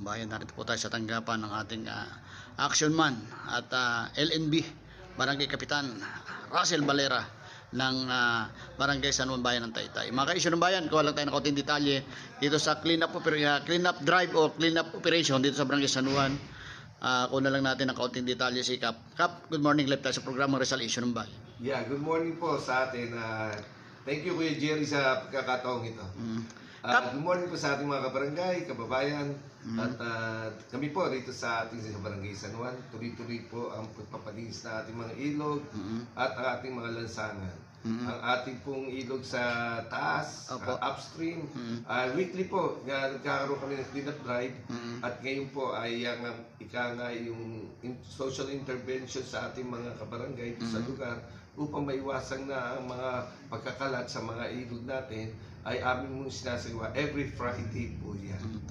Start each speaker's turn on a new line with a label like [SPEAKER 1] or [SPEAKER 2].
[SPEAKER 1] Bayan. Narito po tayo sa tanggapan ng ating action man at LNB Barangay Kapitan Russell Valera ng Barangay San Juan Bayan ng Taytay. Mga ka-Isyu ng Bayan, kuha lang tayo ng kaunting detalye dito sa clean up drive o clean up operation dito sa Barangay San Juan. Kuha lang natin ng kaunting detalye si Kap. Kap, good morning, live tayo sa programang Rizal Isyu ng Bayan.
[SPEAKER 2] Yeah, good morning po sa atin. Thank you Kuya Jerry sa pagkakataong ito. Good morning po sa ating mga kabarangay, kababayan. At kami po rito sa ating sa Barangay San Juan, tuloy-tuloy po ang pagpapalinis na ating mga ilog at ang ating mga lansangan. Ang ating pong ilog sa taas, upstream, weekly po, nagkakaroon kami ng clean up drive. At ngayon po ay yung social intervention sa ating mga kabarangay sa lugar upang maiwasan na ang mga pagkakalat sa mga ilog natin ay aming mong sinasagawa every Friday po yan.